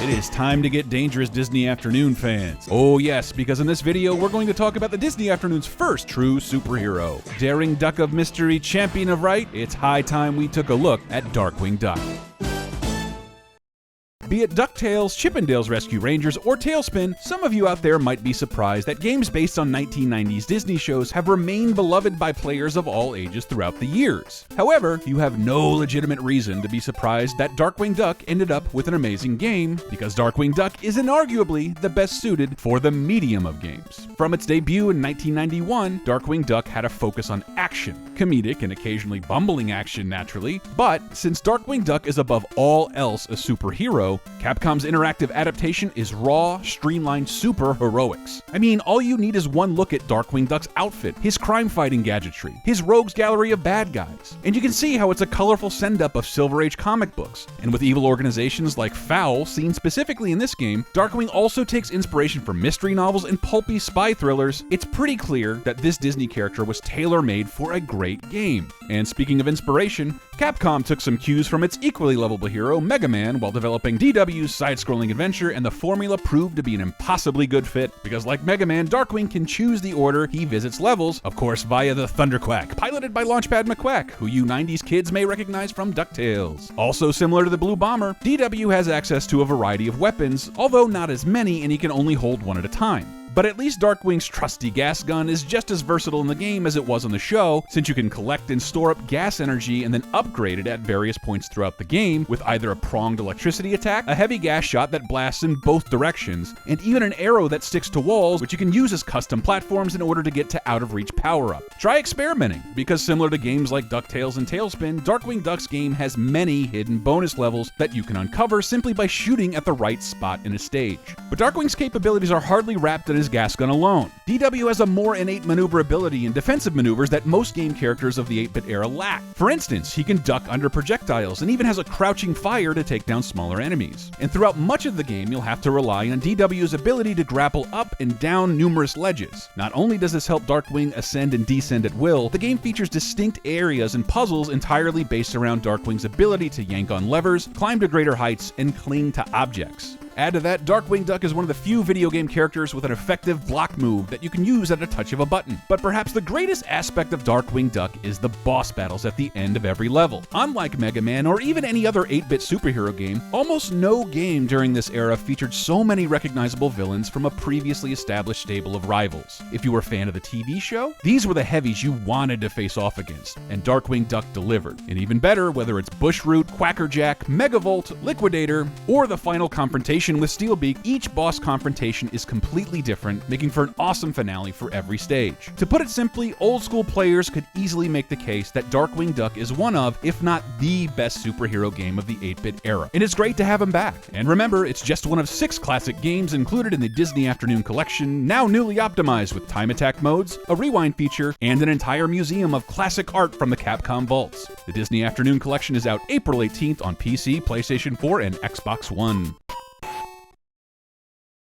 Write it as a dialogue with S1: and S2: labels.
S1: It is time to get dangerous, Disney Afternoon fans. Oh yes, because in this video we're going to talk about the Disney Afternoon's first true superhero. Daring Duck of Mystery, Champion of Right, it's high time we took a look at Darkwing Duck. Be it DuckTales, Chippendales Rescue Rangers, or Tailspin, some of you out there might be surprised that games based on 1990s Disney shows have remained beloved by players of all ages throughout the years. However, you have no legitimate reason to be surprised that Darkwing Duck ended up with an amazing game, because Darkwing Duck is inarguably the best suited for the medium of games. From its debut in 1991, Darkwing Duck had a focus on action, comedic and occasionally bumbling action naturally, but since Darkwing Duck is above all else a superhero, Capcom's interactive adaptation is raw, streamlined super heroics. I mean, all you need is one look at Darkwing Duck's outfit, his crime-fighting gadgetry, his rogues gallery of bad guys, and you can see how it's a colorful send-up of Silver Age comic books. And with evil organizations like Fowl seen specifically in this game, Darkwing also takes inspiration from mystery novels and pulpy spy thrillers. It's pretty clear that this Disney character was tailor-made for a great game. And speaking of inspiration, Capcom took some cues from its equally lovable hero, Mega Man, while developing DW's side-scrolling adventure, and the formula proved to be an impossibly good fit, because like Mega Man, Darkwing can choose the order he visits levels, of course via the Thunderquack, piloted by Launchpad McQuack, who you 90s kids may recognize from DuckTales. Also similar to the Blue Bomber, DW has access to a variety of weapons, although not as many, and he can only hold one at a time. But at least Darkwing's trusty gas gun is just as versatile in the game as it was on the show, since you can collect and store up gas energy and then upgrade it at various points throughout the game with either a pronged electricity attack, a heavy gas shot that blasts in both directions, and even an arrow that sticks to walls, which you can use as custom platforms in order to get to out-of-reach power-up. Try experimenting, because similar to games like DuckTales and Tailspin, Darkwing Duck's game has many hidden bonus levels that you can uncover simply by shooting at the right spot in a stage. But Darkwing's capabilities are hardly wrapped in his gas gun alone. DW has a more innate maneuverability and defensive maneuvers that most game characters of the 8-bit era lack. For instance, he can duck under projectiles and even has a crouching fire to take down smaller enemies. And throughout much of the game, you'll have to rely on DW's ability to grapple up and down numerous ledges. Not only does this help Darkwing ascend and descend at will, the game features distinct areas and puzzles entirely based around Darkwing's ability to yank on levers, climb to greater heights, and cling to objects. Add to that, Darkwing Duck is one of the few video game characters with an effective block move that you can use at a touch of a button. But perhaps the greatest aspect of Darkwing Duck is the boss battles at the end of every level. Unlike Mega Man or even any other 8-bit superhero game, almost no game during this era featured so many recognizable villains from a previously established stable of rivals. If you were a fan of the TV show, these were the heavies you wanted to face off against, and Darkwing Duck delivered. And even better, whether it's Bushroot, Quackerjack, Megavolt, Liquidator, or the final confrontation with Steelbeak, each boss confrontation is completely different, making for an awesome finale for every stage. To put it simply, old school players could easily make the case that Darkwing Duck is one of, if not the best superhero game of the 8-bit era. And it's great to have him back. And remember, it's just one of 6 classic games included in the Disney Afternoon Collection, now newly optimized with time attack modes, a rewind feature, and an entire museum of classic art from the Capcom vaults. The Disney Afternoon Collection is out April 18th on PC, PlayStation 4, and Xbox One.